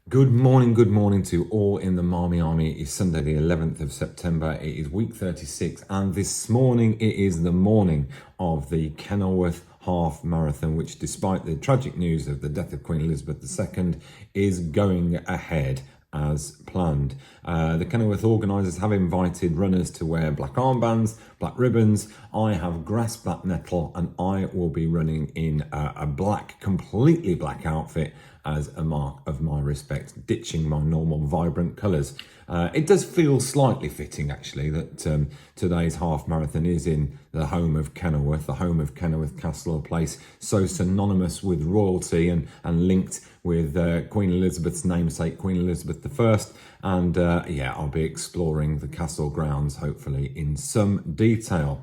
Good morning to all in the Marmy Army. It's Sunday the 11th of September. It is week 36 and this morning it is the morning of the Kenilworth Half Marathon, which despite the tragic news of the death of Queen Elizabeth II is going ahead as planned. The Kenilworth organisers have invited runners to wear black armbands, black ribbons. I have grasped that nettle and I will be running in a black, completely black outfit as a mark of my respect, ditching my normal vibrant colours. It does feel slightly fitting actually that today's half marathon is in the home of Kenilworth, the home of Kenilworth Castle, a place so synonymous with royalty and linked with Queen Elizabeth's namesake, Queen Elizabeth I. And yeah, I'll be exploring the castle grounds hopefully in some detail.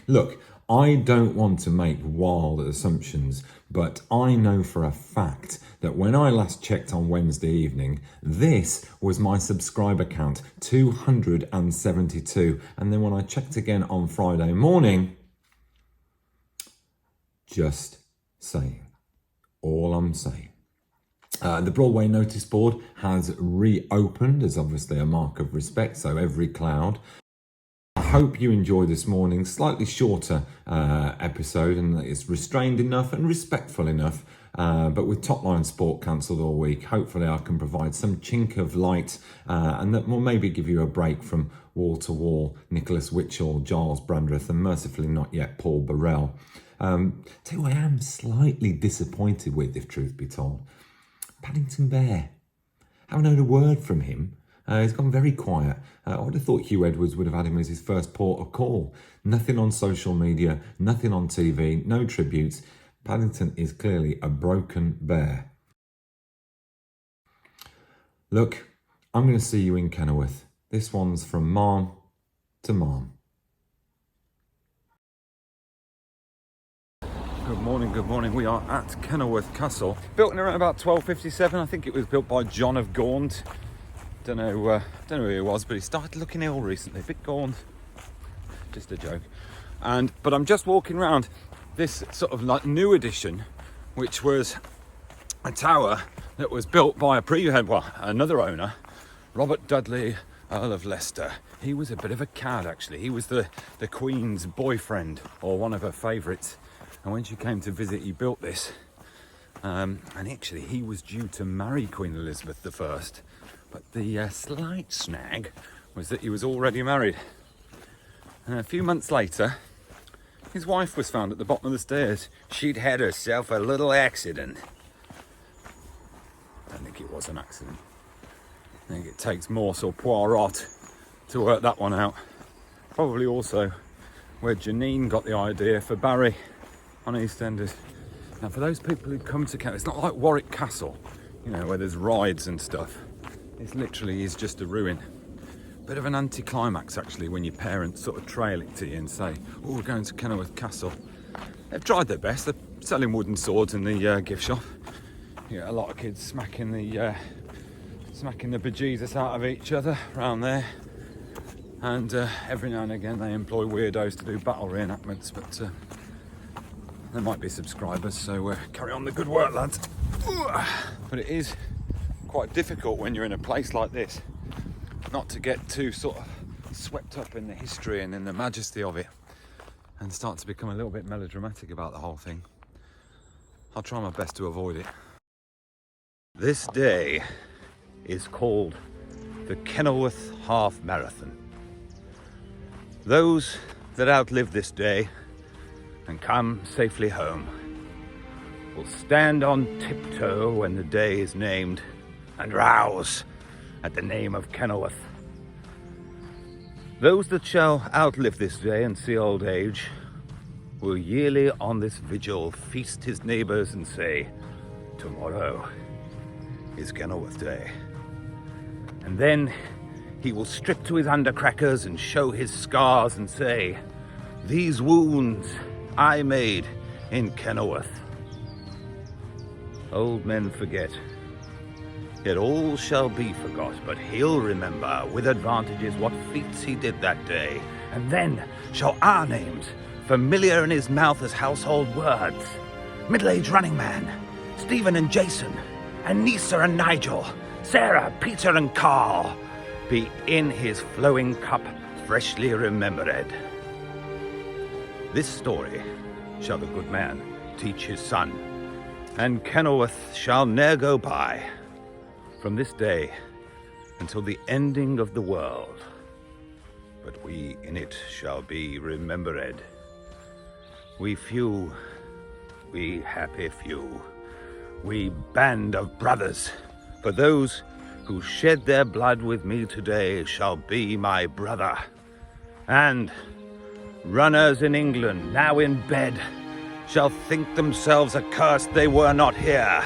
Look, I don't want to make wild assumptions, but I know for a fact that when I last checked on Wednesday evening, this was my subscriber count, 272. And then when I checked again on Friday morning, just saying, all I'm saying. The Broadway notice board has reopened as obviously a mark of respect, so every cloud. I hope you enjoy this morning's slightly shorter episode and that it's restrained enough and respectful enough. But with Top Line Sport cancelled all week, hopefully I can provide some chink of light and that will maybe give you a break from wall-to-wall Nicholas Witchell, Giles Brandreth and mercifully not yet Paul Burrell. Tell you what I am slightly disappointed with, if truth be told. Paddington Bear. Haven't heard a word from him. He's gone very quiet. I would have thought Hugh Edwards would have had him as his first port of call. Nothing on social media, nothing on TV, no tributes. Paddington is clearly a broken bear. Look, I'm going to see you in Kenilworth. This one's from Marm to Marm. Good morning. We are at Kenilworth Castle. Built in around about 1257. I think it was built by John of Gaunt. Don't know who he was, but he started looking ill recently. A bit gaunt. Just a joke. But I'm just walking around this sort of like new addition, which was a tower that was built by another owner, Robert Dudley, Earl of Leicester. He was a bit of a cad actually. He was the Queen's boyfriend or one of her favourites. And when she came to visit, he built this. And actually, he was due to marry Queen Elizabeth I. But the slight snag was that he was already married. And a few months later, his wife was found at the bottom of the stairs. She'd had herself a little accident. I don't think it was an accident. I think it takes Morse or Poirot to work that one out. Probably also where Janine got the idea for Barry on EastEnders. Now, for those people who come to Kent, it's not like Warwick Castle, you know, where there's rides and stuff. It literally is just a ruin. Bit of an anticlimax, actually, when your parents sort of trail it to you and say, oh, we're going to Kenilworth Castle. They've tried their best. They're selling wooden swords in the gift shop. You get a lot of kids smacking the bejesus out of each other around there. And every now and again, they employ weirdos to do battle reenactments, but there might be subscribers, so carry on the good work, lads. But it is quite difficult when you're in a place like this not to get too sort of swept up in the history and in the majesty of it and start to become a little bit melodramatic about the whole thing. I'll try my best to avoid it. This day is called the Kenilworth Half Marathon. Those that outlive this day and come safely home will stand on tiptoe when the day is named and rouse at the name of Kenilworth. Those that shall outlive this day and see old age will yearly on this vigil feast his neighbours and say, tomorrow is Kenilworth Day. And then he will strip to his undercrackers and show his scars and say, these wounds I made in Kenilworth. Old men forget, yet all shall be forgot, but he'll remember with advantages what feats he did that day. And then shall our names, familiar in his mouth as household words, middle-aged running man, Stephen and Jason, and Nisa and Nigel, Sarah, Peter and Carl, be in his flowing cup freshly remembered. This story shall the good man teach his son, and Kenilworth shall ne'er go by, from this day until the ending of the world. But we in it shall be remembered. We few, we happy few, we band of brothers, for those who shed their blood with me today shall be my brother. And runners in England, now in bed, shall think themselves accursed they were not here,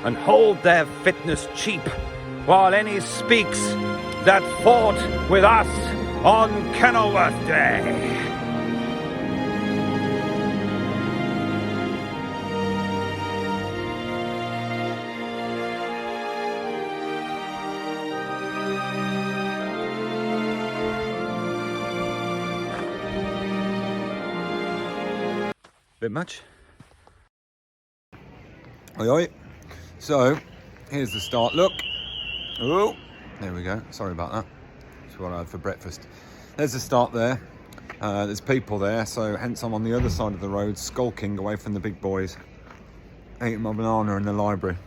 and hold their fitness cheap, while any speaks that fought with us on Kenilworth Day. Bit much? Oi, oi. So, here's the start. Look. Oh, there we go. Sorry about that. That's what I had for breakfast. There's the start there. There's people there, so hence I'm on the other side of the road, skulking away from the big boys, eating my banana in the library.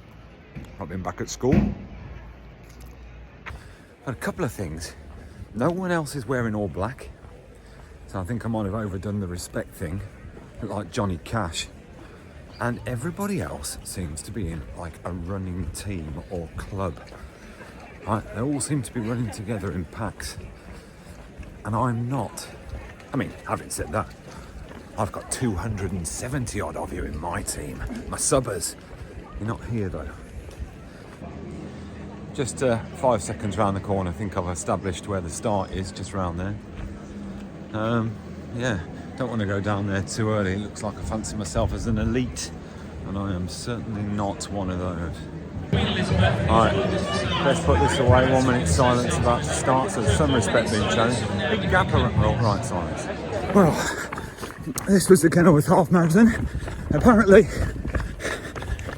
I've been back at school. But a couple of things. No one else is wearing all black, so I think I might have overdone the respect thing. Like Johnny Cash, and everybody else seems to be in like a running team or club. Right? They all seem to be running together in packs, and I'm not. I mean, having said that, I've got 270 odd of you in my team, my subbers. You're not here though. Just 5 seconds round the corner. I think I've established where the start is, just round there. Yeah. Don't want to go down there too early. It looks like I fancy myself as an elite, and I am certainly not one of those. Alright, let's put this away. 1 minute silence about to start, so some respect being shown. Big gap around. Oh, right, silence. Well, this was the Kenilworth Half Marathon. Apparently,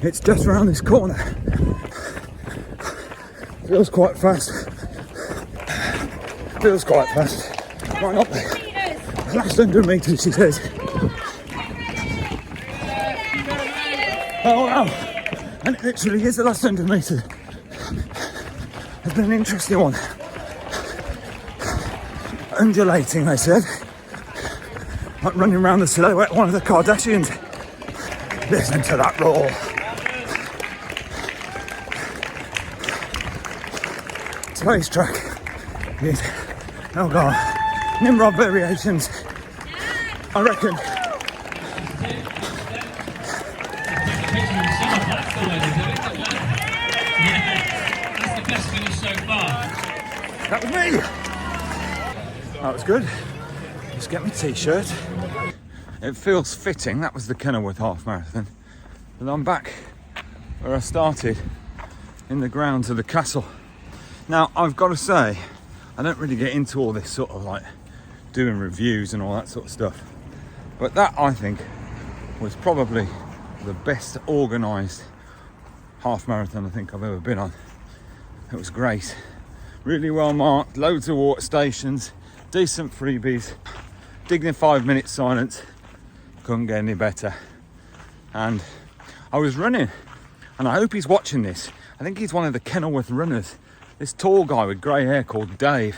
it's just around this corner. Feels quite fast. Why not? Last 100 metres, she says. Oh wow! And it literally is the last 100 metres. It's been an interesting one. Undulating, they said. Like running around the silhouette of one of the Kardashians. Listen to that roar. Space track. Yes. Oh god. Nimrod variations. I reckon. That's the best finish so far. That was me. That was good. Just get my t-shirt. It feels fitting. That was the Kenilworth Half Marathon. But I'm back where I started, in the grounds of the castle. Now, I've got to say, I don't really get into all this sort of like doing reviews and all that sort of stuff, but that I think was probably the best organised half marathon I think I've ever been on. It was great, really well marked, loads of water stations, decent freebies, dignified minute silence, couldn't get any better. And I was running, and I hope he's watching this. I think he's one of the Kenilworth runners, this tall guy with grey hair called Dave.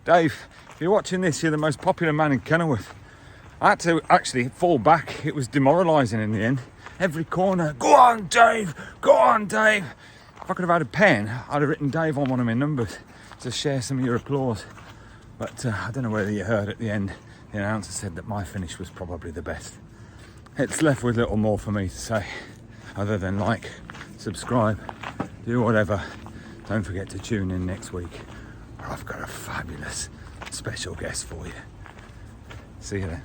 Dave, if you're watching this, you're the most popular man in Kenilworth. I had to actually fall back. It was demoralising in the end. Every corner, go on Dave, go on Dave. If I could have had a pen, I'd have written Dave on one of my numbers to share some of your applause. But I don't know whether you heard at the end, the announcer said that my finish was probably the best. It's left with little more for me to say, other than like, subscribe, do whatever. Don't forget to tune in next week, where I've got a fabulous special guest for you. See you then.